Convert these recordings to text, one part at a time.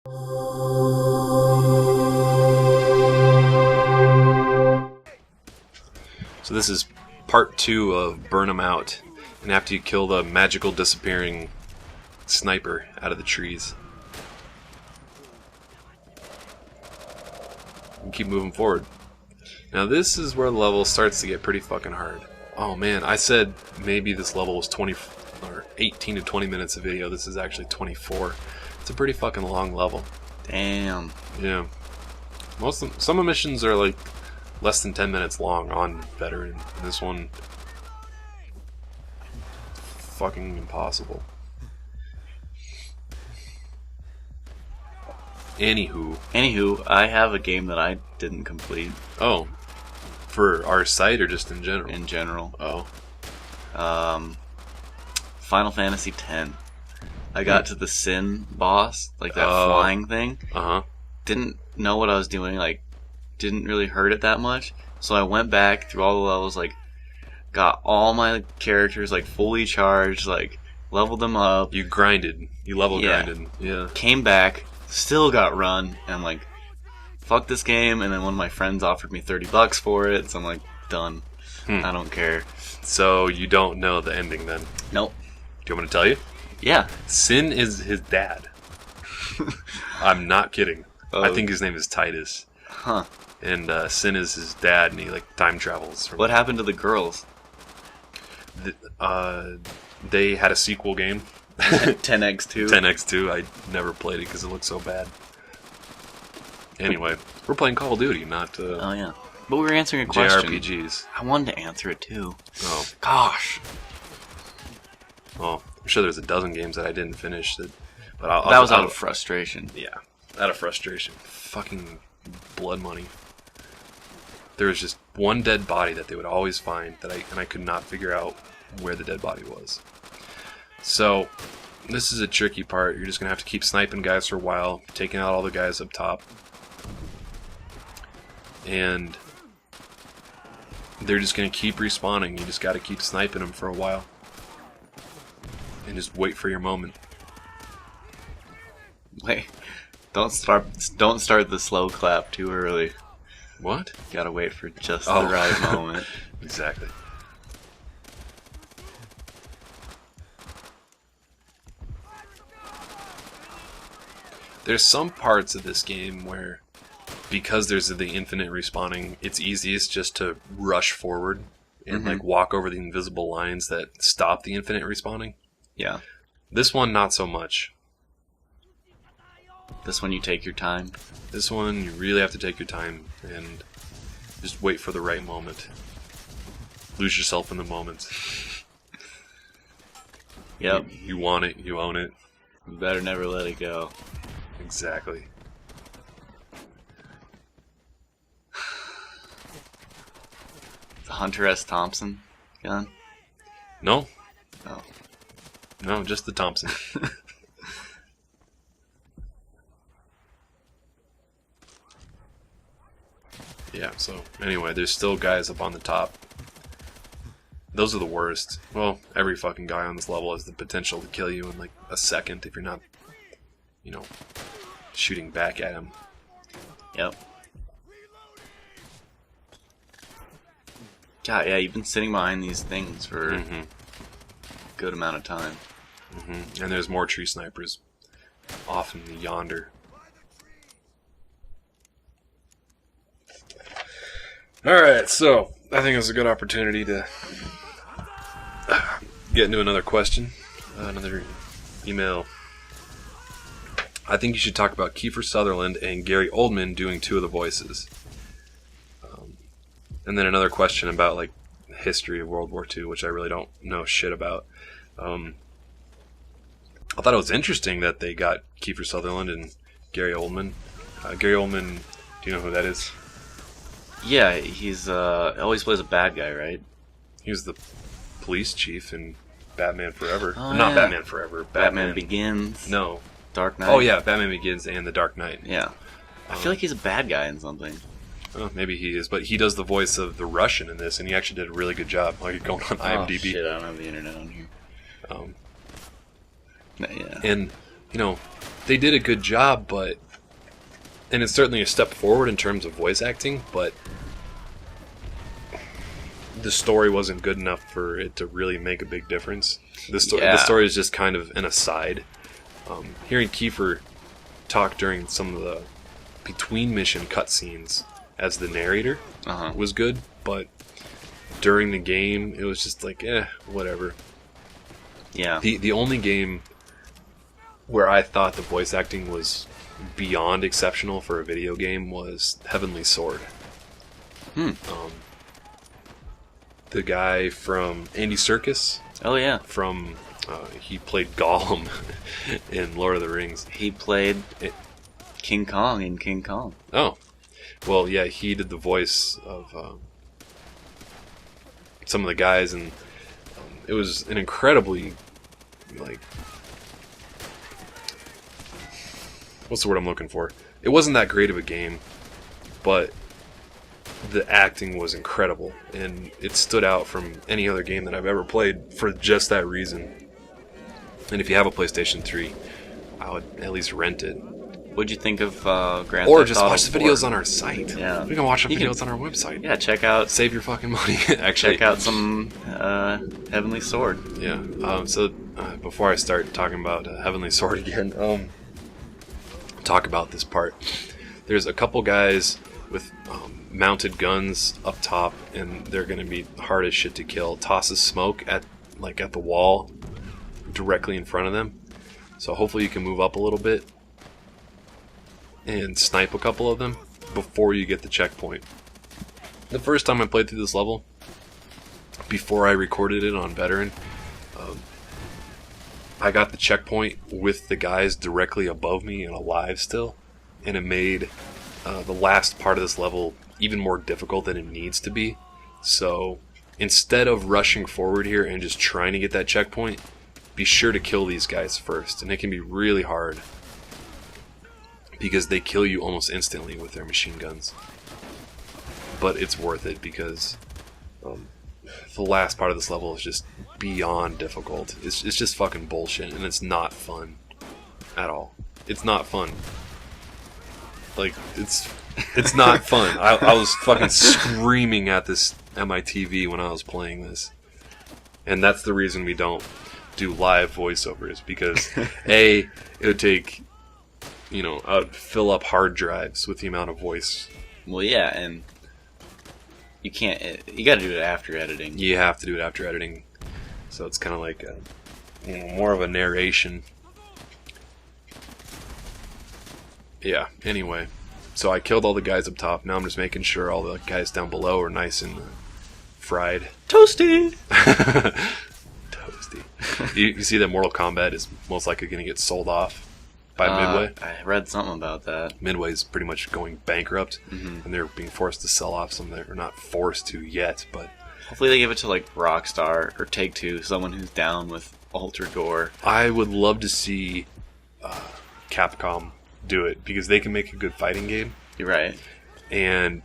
So this is part 2 of Burn 'Em Out, and after you kill the magical disappearing sniper out of the trees, and keep moving forward. Now this is where the level starts to get pretty fucking hard. Oh man, I said maybe this level was 20 or 18 to 20 minutes of video. This is actually 24. It's a pretty fucking long level. Damn. Yeah. Some of the missions are like less than 10 minutes long on veteran. And this one, fucking impossible. Anywho, I have a game that I didn't complete. Oh, for our site or just in general? In general. Oh. Final Fantasy X. I got to the Sin boss, like that flying thing. Uh-huh. Didn't know what I was doing, like, didn't really hurt it that much. So I went back through all the levels, like, got all my characters, like, fully charged, like, leveled them up. You grinded. You level grinded. Yeah. Came back, still got run, and I'm like, fuck this game. And then one of my friends offered me $30 for it, so I'm like, done. I don't care. So you don't know the ending then? Nope. Do you want me to tell you? Yeah. Sin is his dad. I'm not kidding. Oh. I think his name is Titus. Huh. And Sin is his dad, and he like time travels. What happened to the girls? They had a sequel game. 10x2. 10x2. I never played it because it looked so bad. Anyway, we're playing Call of Duty, not oh yeah. But we were answering a question. JRPGs. I wanted to answer it too. Oh. Gosh. Well, I'm sure there's a dozen games that I didn't finish. That was out of frustration. Yeah, out of frustration. Fucking blood money. There was just one dead body that they would always find and I could not figure out where the dead body was. So this is a tricky part. You're just gonna have to keep sniping guys for a while, taking out all the guys up top, and they're just gonna keep respawning. You just got to keep sniping them for a while, and just wait for your moment. Wait, don't start the slow clap too early. What? Gotta wait for just the right moment. Exactly. There's some parts of this game where, because there's the infinite respawning, it's easiest just to rush forward and like walk over the invisible lines that stop the infinite respawning. Yeah. This one, not so much. This one you take your time. This one, you really have to take your time and just wait for the right moment. Lose yourself in the moment. Yep. You want it, you own it. You better never let it go. Exactly. The Hunter S. Thompson gun? No. Oh. No, just the Thompson. Yeah, so anyway, there's still guys up on the top. Those are the worst. Well, every fucking guy on this level has the potential to kill you in like a second if you're not, you know, shooting back at him. Yep. God, yeah, you've been sitting behind these things for a good amount of time. And there's more tree snipers off in the yonder. Alright, so I think it's a good opportunity to get into another question, another email. I think you should talk about Kiefer Sutherland and Gary Oldman doing 2 of the voices. And then another question about like history of World War II, which I really don't know shit about. I thought it was interesting that they got Kiefer Sutherland and Gary Oldman. Gary Oldman, do you know who that is? Yeah, he's always plays a bad guy, right? He was the police chief in Batman Forever. Oh, Not yeah. Batman Forever. Batman Begins. No. Dark Knight. Oh yeah, Batman Begins and The Dark Knight. Yeah. I feel like he's a bad guy in something. Maybe he is, but he does the voice of the Russian in this, and he actually did a really good job. Like, you're going on IMDb. Oh shit, I don't have the internet on here. Yeah. And, you know, they did a good job, but and it's certainly a step forward in terms of voice acting, but the story wasn't good enough for it to really make a big difference. The story is just kind of an aside. Hearing Kiefer talk during some of the between mission cutscenes as the narrator was good, but during the game it was just like, whatever. Yeah. The only game where I thought the voice acting was beyond exceptional for a video game was Heavenly Sword. The guy from Andy Serkis. Oh yeah. From he played Gollum in Lord of the Rings. He played King Kong in King Kong. Oh, well, yeah, he did the voice of some of the guys, and it was an incredibly, like, what's the word I'm looking for? It wasn't that great of a game, but the acting was incredible, and it stood out from any other game that I've ever played for just that reason. And if you have a PlayStation 3, I would at least rent it. What'd you think of Grand Or Theft just Auto watch the 4? videos on our site. Yeah. We can watch the videos on our website. Yeah, check out... Save your fucking money. Actually, check out some Heavenly Sword. Yeah. So before I start talking about Heavenly Sword again, talk about this part. There's a couple guys with mounted guns up top, and they're going to be hard as shit to kill. Tosses smoke at the wall directly in front of them. So hopefully you can move up a little bit and snipe a couple of them before you get the checkpoint. The first time I played through this level, before I recorded it on Veteran, I got the checkpoint with the guys directly above me and alive still, and it made the last part of this level even more difficult than it needs to be. So instead of rushing forward here and just trying to get that checkpoint, be sure to kill these guys first, and it can be really hard because they kill you almost instantly with their machine guns. But it's worth it because the last part of this level is just beyond difficult. It's just fucking bullshit, and it's not fun at all. It's not fun. Like, it's not fun. I was fucking screaming at my TV when I was playing this. And that's the reason we don't do live voiceovers, because A, it would take, I would fill up hard drives with the amount of voice. Well, yeah, and you gotta do it after editing. You have to do it after editing. So it's kind of like more of a narration. Yeah, anyway. So I killed all the guys up top. Now I'm just making sure all the guys down below are nice and fried. Toasty! Toasty. You see that Mortal Kombat is most likely going to get sold off by Midway? I read something about that. Midway's pretty much going bankrupt, and they're being forced to sell off some that are not forced to yet, but... Hopefully they give it to, like, Rockstar or Take-Two, someone who's down with ultra gore. I would love to see Capcom do it, because they can make a good fighting game. You're right. And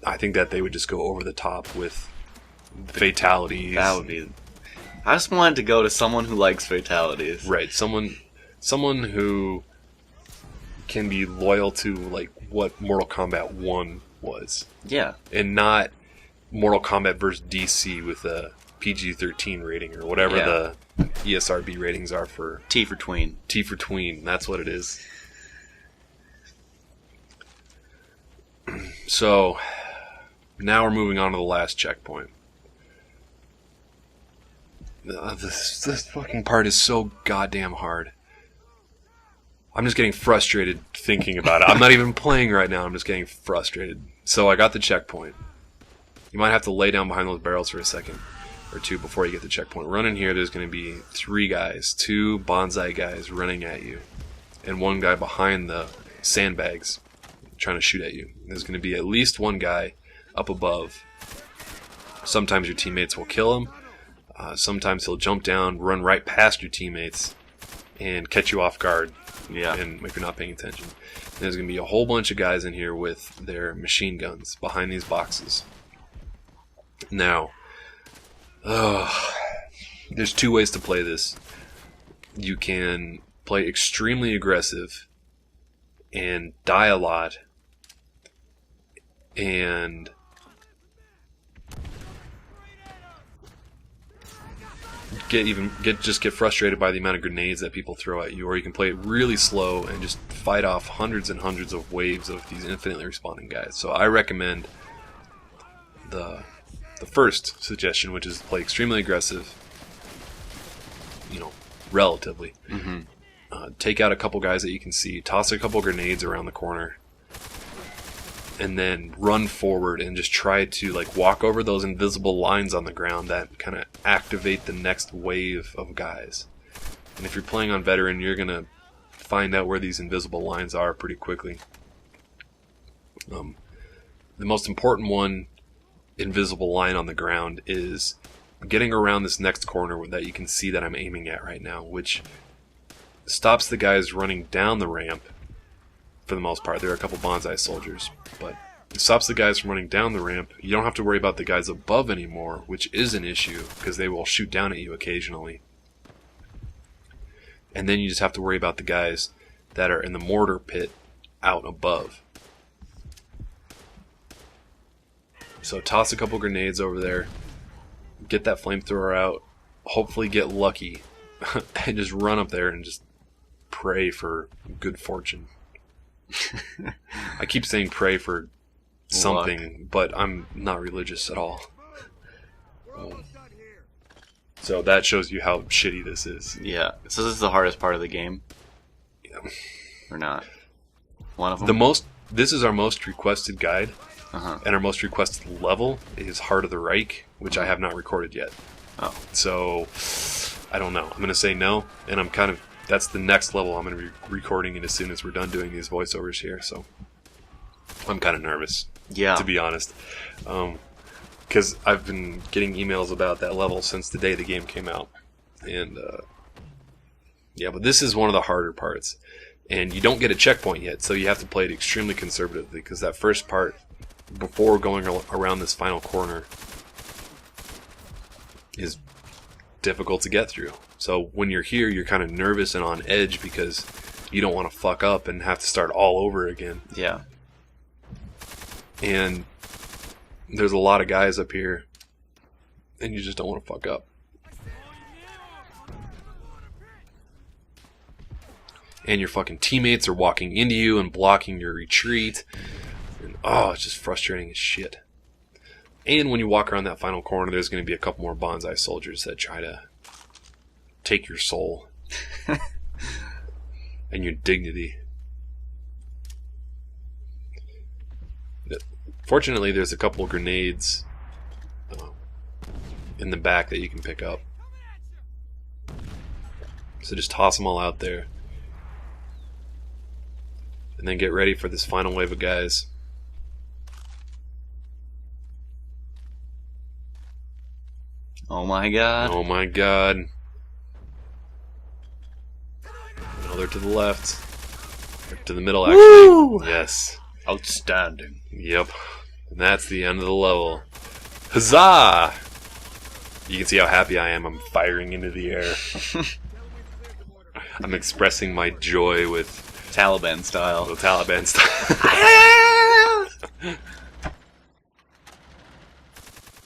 I think that they would just go over the top with fatalities. That would be... I just wanted to go to someone who likes fatalities. Right. Someone who can be loyal to, like, what Mortal Kombat 1 was. Yeah. And not Mortal Kombat vs. DC with a PG-13 rating or whatever the ESRB ratings are for... T for tween. T for tween. That's what it is. So, now we're moving on to the last checkpoint. This fucking part is so goddamn hard. I'm just getting frustrated thinking about it. I'm not even playing right now. I'm just getting frustrated. So I got the checkpoint. You might have to lay down behind those barrels for a second or two before you get the checkpoint. Running here, there's going to be 3 guys, 2 bonsai guys running at you, and 1 guy behind the sandbags trying to shoot at you. There's going to be at least 1 guy up above. Sometimes your teammates will kill him. Sometimes he'll jump down, run right past your teammates, and catch you off guard. Yeah. And if you're not paying attention. There's going to be a whole bunch of guys in here with their machine guns behind these boxes. Now, there's 2 ways to play this. You can play extremely aggressive and die a lot and get frustrated by the amount of grenades that people throw at you, or you can play it really slow and just fight off hundreds and hundreds of waves of these infinitely respawning guys. So I recommend the first suggestion, which is to play extremely aggressive, relatively. Mm-hmm. Take out a couple guys that you can see, toss a couple grenades around the corner, and then run forward and just try to walk over those invisible lines on the ground that kind of activate the next wave of guys. And if you're playing on veteran, you're gonna find out where these invisible lines are pretty quickly. The most important one, invisible line on the ground, is getting around this next corner that you can see that I'm aiming at right now, which stops the guys running down the ramp. For the most part, there are a couple bonsai soldiers, but it stops the guys from running down the ramp. You don't have to worry about the guys above anymore, which is an issue because they will shoot down at you occasionally. And then you just have to worry about the guys that are in the mortar pit out above. So toss a couple grenades over there, get that flamethrower out, hopefully get lucky, and just run up there and just pray for good fortune. I keep saying pray for something, luck. But I'm not religious at all. So that shows you how shitty this is. Yeah. So this is the hardest part of the game? Yeah. Or not? One of them? This is our most requested guide, Uh-huh. and our most requested level is Heart of the Reich, which I have not recorded yet. Oh. So, I don't know. I'm going to say no, and that's the next level I'm going to be recording it as soon as we're done doing these voiceovers here, so I'm kind of nervous, Yeah. to be honest. Because I've been getting emails about that level since the day the game came out. And, yeah, but this is one of the harder parts. And you don't get a checkpoint yet, so you have to play it extremely conservatively, because that first part, before going around this final corner, is difficult to get through. So when you're here, you're kind of nervous and on edge because you don't want to fuck up and have to start all over again. Yeah. And there's a lot of guys up here, and you just don't want to fuck up. And your fucking teammates are walking into you and blocking your retreat. And, it's just frustrating as shit. And when you walk around that final corner, there's going to be a couple more bonsai soldiers that try to take your soul and your dignity. Fortunately, there's a couple of grenades in the back that you can pick up. So just toss them all out there. And then get ready for this final wave of guys. Oh my god. Oh my god. No, they're to the left. They're to the middle, actually. Woo! Yes. Outstanding. Yep. And that's the end of the level. Huzzah! You can see how happy I am. I'm firing into the air. I'm expressing my joy with Taliban style. the Taliban style.